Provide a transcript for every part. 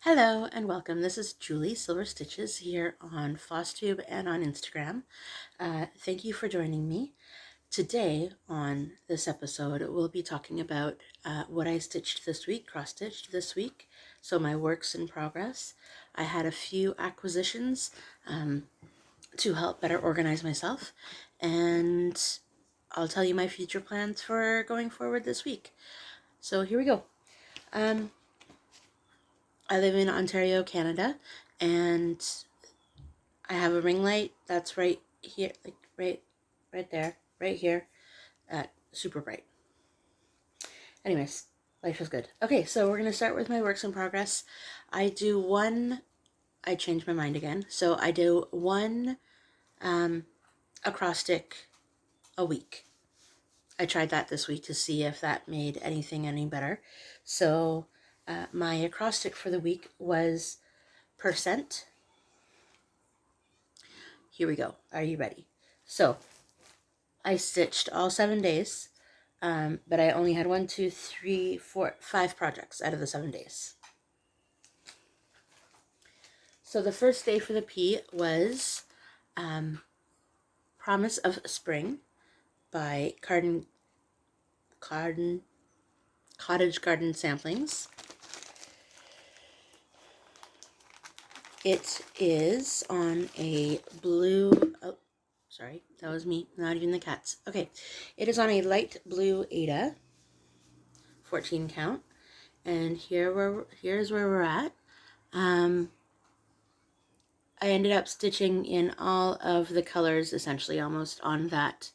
Hello and welcome. This is Julie Silver Stitches here on FlossTube and on Instagram. Thank you for joining me. Today on this episode, we'll be talking about what I stitched this week, cross-stitched this week. So my works in progress. I had a few acquisitions to help better organize myself, and I'll tell you my future plans for going forward this week. So here we go. I live in Ontario, Canada, and I have a ring light that's right here, like right there, right here, super bright. Anyways, life is good. Okay, so we're gonna start with my works in progress. I changed my mind again. So I do one acrostic a week. I tried that this week to see if that made anything any better. So my acrostic for the week was percent. Here we go. Are you ready? So I stitched all 7 days, but I only had 5 projects out of the 7 days. So the first day for the P was Promise of Spring by Cottage Garden Samplings. It is on a blue, oh, sorry, that was me, not even the cats. Okay, it is on a light blue Aida, 14 count, and here's where we're at. I ended up stitching in all of the colors, essentially, almost on that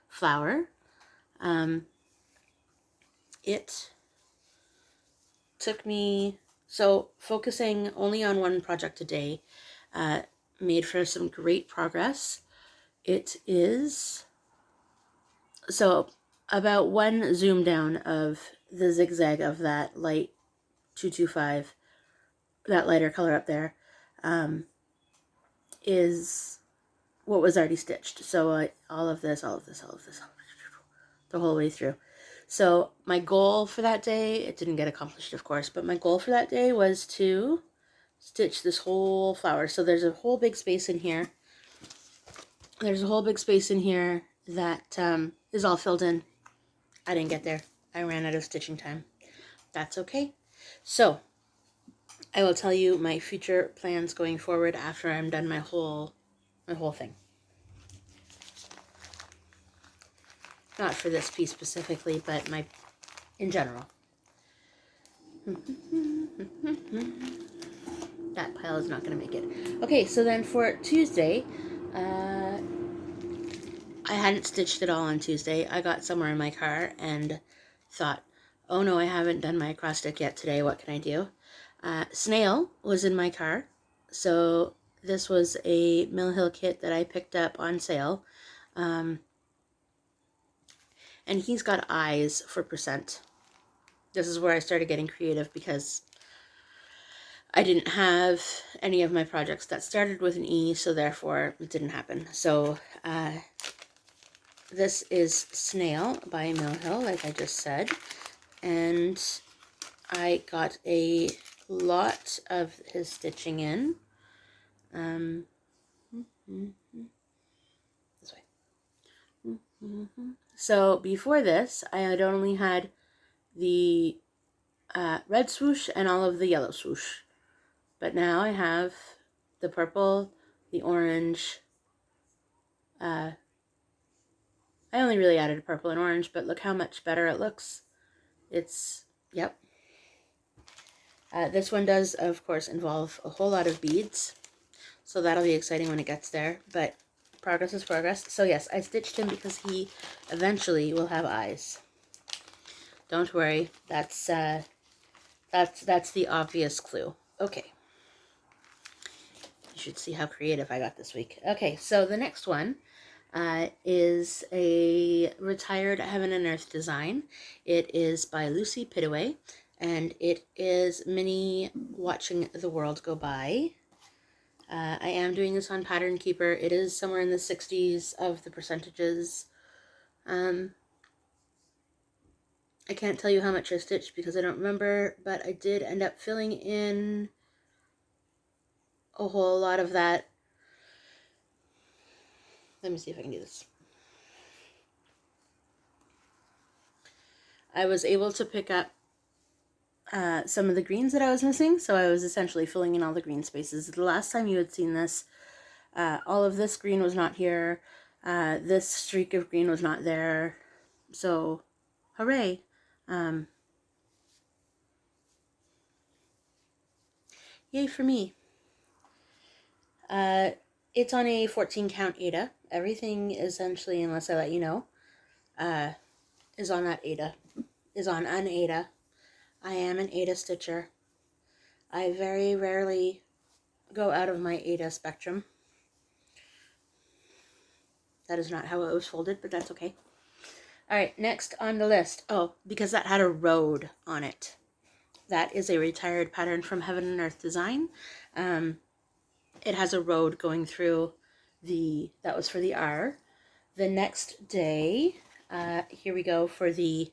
flower. It took me, so focusing only on one project a day, made for some great progress. It is, so about one zoom down of the zigzag of that light 225, that lighter color up there, is what was already stitched. So all of this, the whole way through. So my goal for that day, it didn't get accomplished, of course, but my goal for that day was to stitch this whole flower. So there's a whole big space in here. There's a whole big space in here that is all filled in. I didn't get there. I ran out of stitching time. That's okay. So I will tell you my future plans going forward after I'm done my whole thing. Not for this piece specifically, but in general. That pile is not going to make it. Okay, so then for Tuesday, I hadn't stitched it all on Tuesday. I got somewhere in my car and thought, oh no, I haven't done my acrostic yet today. What can I do? Snail was in my car. So this was a Mill Hill kit that I picked up on sale. And he's got eyes for percent. This is where I started getting creative because I didn't have any of my projects that started with an E, so therefore it didn't happen. So this is Snail by Mill Hill, like I just said, and I got a lot of his stitching in. This way. So before this, I had only had the red swoosh and all of the yellow swoosh. But now I have the purple, the orange. I only really added purple and orange, but look how much better it looks. It's, yep. This one does, of course, involve a whole lot of beads. So that'll be exciting when it gets there. But progress is progress. So yes, I stitched him because he eventually will have eyes. Don't worry. That's the obvious clue. Okay. You should see how creative I got this week. Okay, so the next one is a retired Heaven and Earth design. It is by Lucy Pittaway, and it is Minnie Watching the World Go By. I am doing this on Pattern Keeper. It is somewhere in the 60s of the percentages. I can't tell you how much I stitched because I don't remember, but I did end up filling in a whole lot of that. Let me see if I can do this. I was able to pick up some of the greens that I was missing, so I was essentially filling in all the green spaces. The last time you had seen this, all of this green was not here. This streak of green was not there. So, hooray. Yay for me. It's on a 14 count Ada. Everything essentially, unless I let you know, is on that Ada. Is on an Ada. I am an Ada stitcher. I very rarely go out of my Ada spectrum. That is not how it was folded, but that's okay. Alright, next on the list. Oh, because that had a road on it. That is a retired pattern from Heaven and Earth Design. It has a road going through that was for the R. The next day, here we go for the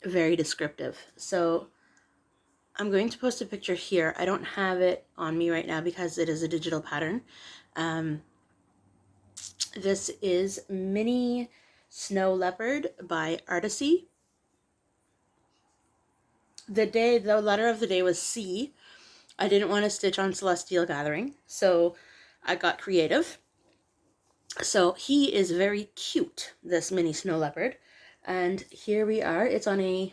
very descriptive. So I'm going to post a picture here. I don't have it on me right now because it is a digital pattern. This is Mini Snow Leopard by Artisy. The letter of the day was C. I didn't want to stitch on Celestial Gathering, so I got creative. So he is very cute, this mini snow leopard. And here we are. It's on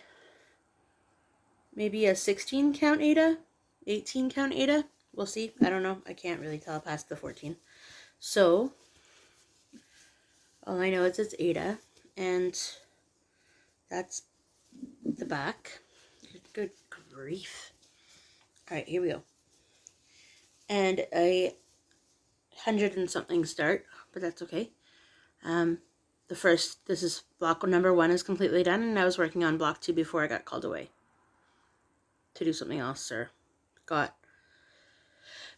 maybe a 16 count Ada, 18 count Ada. We'll see. I don't know. I can't really tell past the 14. So all I know is it's Ada, and that's the back. Good grief. All right, here we go. And a 100 and something start, but that's okay. This is block number 1 is completely done, and I was working on block 2 before I got called away to do something else, or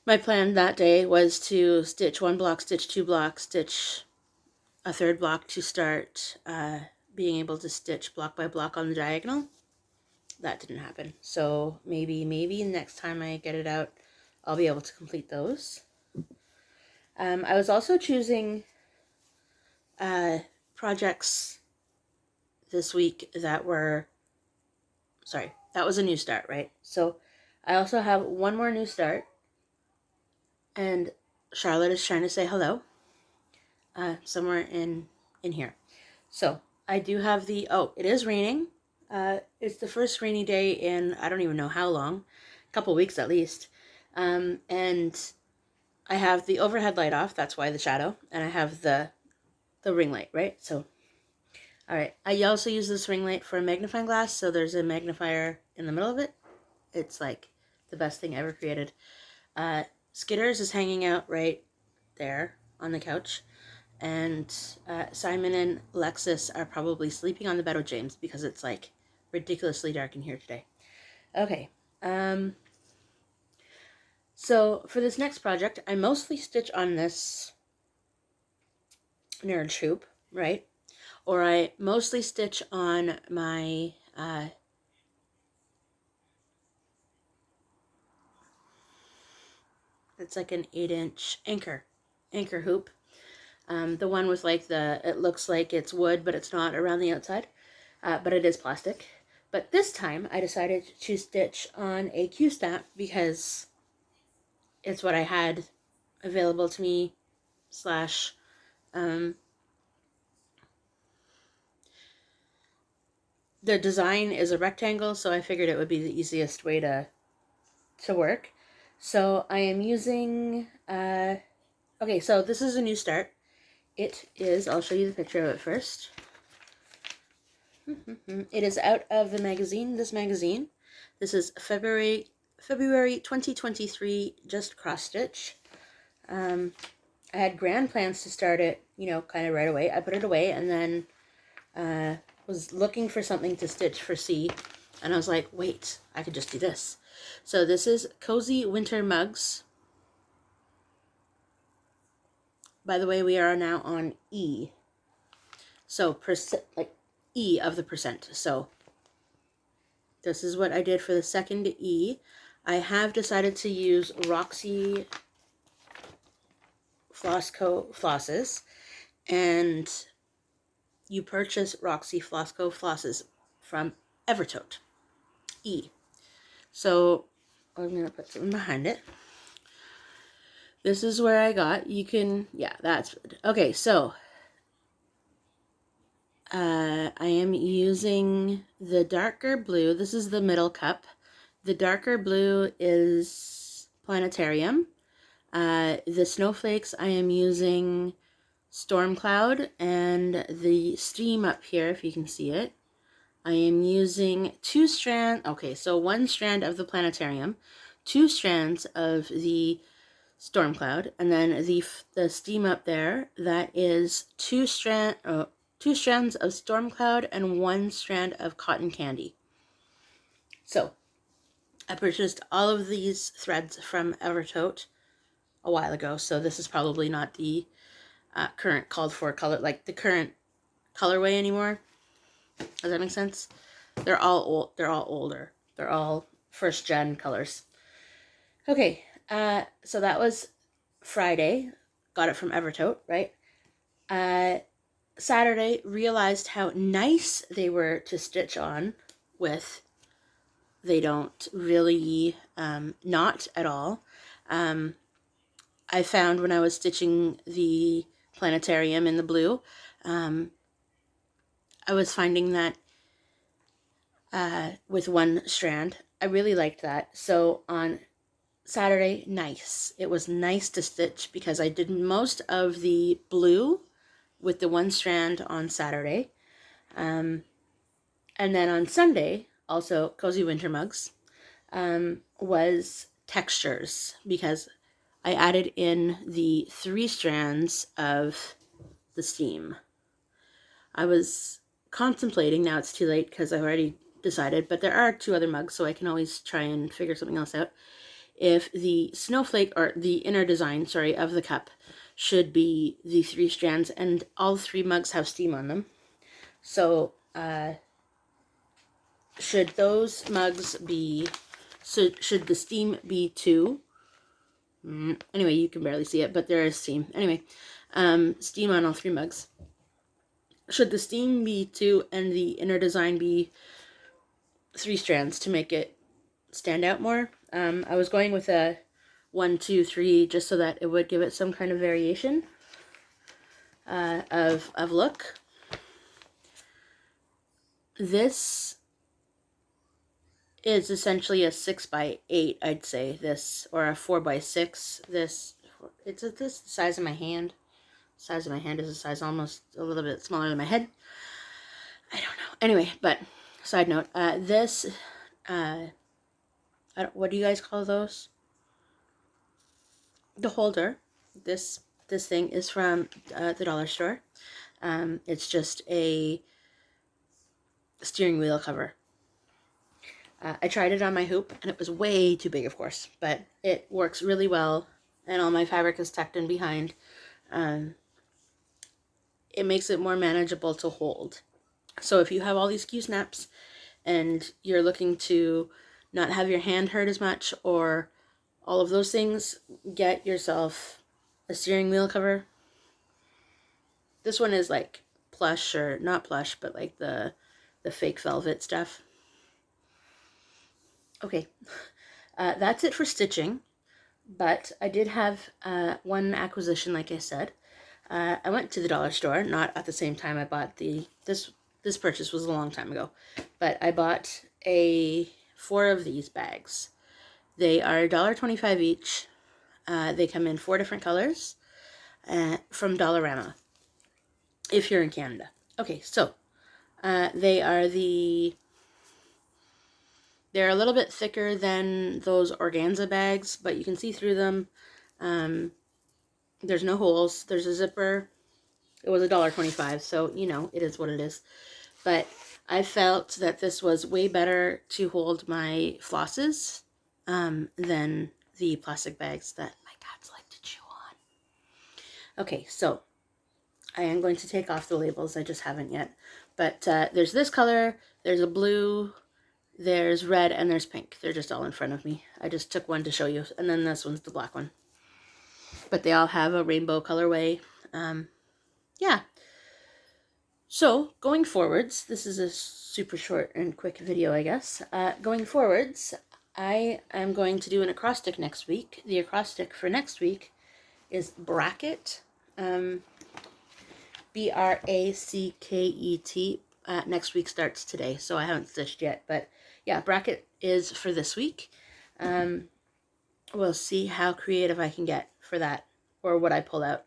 my plan that day was to stitch 1 block, stitch 2 blocks, stitch a 3rd block to start being able to stitch block by block on the diagonal. That didn't happen, so maybe next time I get it out I'll be able to complete those. I was also choosing projects this week that were, that was a new start, right? So I also have one more new start, and Charlotte is trying to say hello somewhere in here. So I do have it is raining. It's the first rainy day in I don't even know how long, a couple weeks at least. And I have the overhead light off, that's why the shadow, and I have the ring light, right? So, all right. I also use this ring light for a magnifying glass, so there's a magnifier in the middle of it. It's like the best thing ever created. Skitters is hanging out right there on the couch, and Simon and Lexus are probably sleeping on the bed with James because it's like ridiculously dark in here today. Okay. So for this next project, I mostly stitch on this nerd hoop, right? Or I mostly stitch on my it's like an 8-inch anchor hoop. The one with like it looks like it's wood, but it's not around the outside, but it is plastic. But this time I decided to stitch on a Q-snap because it's what I had available to me, the design is a rectangle, so I figured it would be the easiest way to work. So I am using, okay, so this is a new start. It is, I'll show you the picture of it first. It is out of the magazine, this magazine. This is February 2023, just cross stitch. I had grand plans to start it, kind of right away. I put it away and then was looking for something to stitch for C, and I was like, wait, I could just do this. So this is Cozy Winter Mugs. By the way, we are now on E. So like E of the percent. So this is what I did for the second E. I have decided to use Roxy Flossco flosses, and you purchase Roxy Flossco flosses from Evertote E. So I'm going to put something behind it. This is where I got, you can, yeah, that's, okay, so I am using the darker blue. This is the middle cup. The darker blue is Planetarium. The snowflakes, I am using Storm Cloud, and the steam up here, if you can see it, I am using 2 strands, okay, so 1 strand of the Planetarium, 2 strands of the Storm Cloud, and then the steam up there, that is 2 strands of Storm Cloud and 1 strand of Cotton Candy. So I purchased all of these threads from Evertote a while ago, so this is probably not the current called for color, like the current colorway anymore. Does that make sense? They're all old. They're all older. They're all first gen colors. Okay, so that was Friday. Got it from Evertote, right? Saturday, realized how nice they were to stitch on with. They don't really knot at all. I found when I was stitching the Planetarium in the blue, I was finding that with 1 strand, I really liked that. So on Saturday, nice. It was nice to stitch because I did most of the blue with the 1 strand on Saturday. And then on Sunday, also Cozy Winter Mugs, was textures because I added in the 3 strands of the steam. I was contemplating, now it's too late because I've already decided, but there are 2 other mugs, so I can always try and figure something else out. If the snowflake, or the inner design, sorry, of the cup should be the 3 strands, and all 3 mugs have steam on them. So, should those mugs be, so should the steam be 2? Anyway, you can barely see it, but there is steam. Anyway, steam on all 3 mugs. Should the steam be 2 and the inner design be 3 strands to make it stand out more? I was going with a 1, 2, 3 just so that it would give it some kind of variation of look. This is essentially a 6x8, I'd say, this, or a 4x6. This, it's this the size of my hand. The size of my hand is a size almost a little bit smaller than my head. I don't know. Anyway, but side note, this, what do you guys call those? The holder. This thing is from the dollar store. It's just a steering wheel cover. I tried it on my hoop, and it was way too big, of course, but it works really well, and all my fabric is tucked in behind. It makes it more manageable to hold. So if you have all these Q-snaps, and you're looking to not have your hand hurt as much, or all of those things, get yourself a steering wheel cover. This one is like plush, or not plush, but like the fake velvet stuff. Okay, that's it for stitching, but I did have 1 acquisition, like I said. I went to the dollar store, not at the same time I bought this purchase was a long time ago, but I bought 4 of these bags. They are $1.25 each. They come in 4 different colors from Dollarama, if you're in Canada. Okay, so they're a little bit thicker than those organza bags, but you can see through them. There's no holes. There's a zipper. It was $1.25, so, you know, it is what it is. But I felt that this was way better to hold my flosses than the plastic bags that my cats like to chew on. Okay, so I am going to take off the labels. I just haven't yet. But there's this color. There's a blue. There's red and there's pink. They're just all in front of me. I just took one to show you, and then this one's the black one. But they all have a rainbow colorway. Yeah. So, going forwards, this is a super short and quick video, I guess. Going forwards, I am going to do an acrostic next week. The acrostic for next week is bracket. B-R-A-C-K-E-T. Next week starts today, so I haven't stitched yet. But yeah, bracket is for this week. We'll see how creative I can get for that, or what I pull out.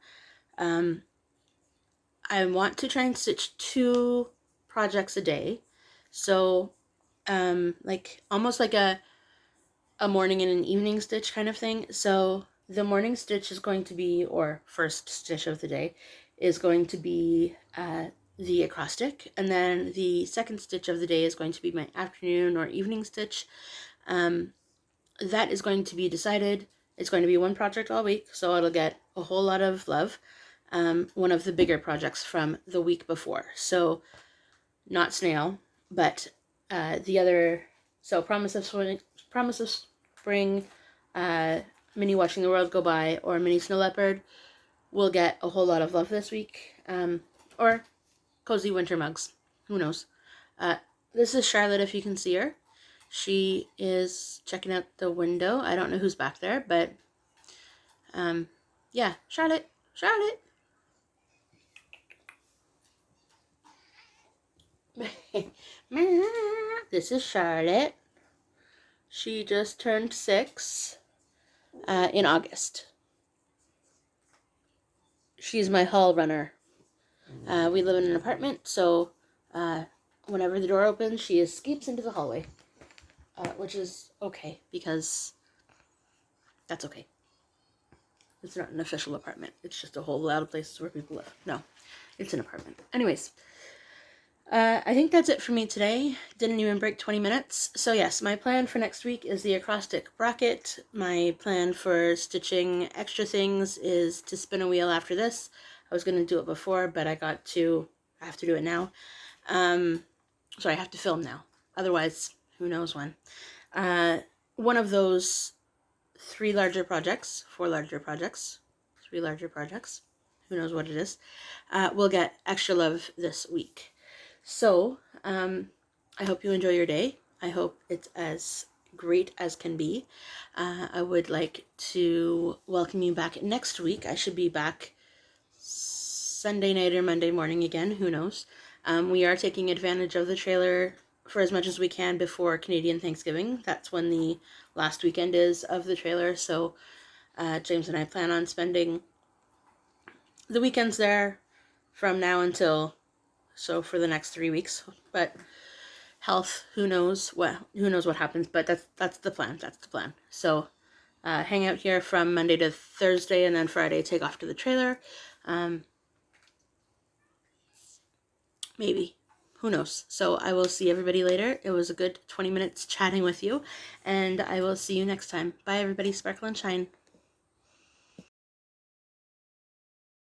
I want to try and stitch 2 projects a day. So, like almost like a morning and an evening stitch kind of thing. So the morning stitch is going to be, or first stitch of the day, is going to be the acrostic. And then the second stitch of the day is going to be my afternoon or evening stitch. That is going to be decided. It's going to be one project all week, so it'll get a whole lot of love. One of the bigger projects from the week before. So not snail, but the other, so Promise of Spring, Mini Watching the World Go By, or Mini Snow Leopard will get a whole lot of love this week. Or Cozy Winter Mugs. Who knows? This is Charlotte, if you can see her. She is checking out the window. I don't know who's back there, but yeah, Charlotte. This is Charlotte. She just turned 6 in August. She's my hall runner. We live in an apartment, so whenever the door opens, she escapes into the hallway, which is okay, because that's okay. It's not an official apartment. It's just a whole lot of places where people live. No, it's an apartment. Anyways, I think that's it for me today. Didn't even break 20 minutes. So yes, my plan for next week is the acrostic bracket. My plan for stitching extra things is to spin a wheel after this. I was going to do it before, but I have to do it now. So I have to film now. Otherwise, who knows when. One of those 4 larger projects, who knows what it is, will get extra love this week. So, I hope you enjoy your day. I hope it's as great as can be. I would like to welcome you back next week. I should be back Sunday night or Monday morning again, who knows. We are taking advantage of the trailer for as much as we can before Canadian Thanksgiving. That's when the last weekend is of the trailer, so James and I plan on spending the weekends there from now until, so for the next 3 weeks. But health, who knows what happens, but that's the plan. So hang out here from Monday to Thursday, and then Friday take off to the trailer. Maybe. Who knows? So I will see everybody later. It was a good 20 minutes chatting with you, and I will see you next time. Bye everybody. Sparkle and shine.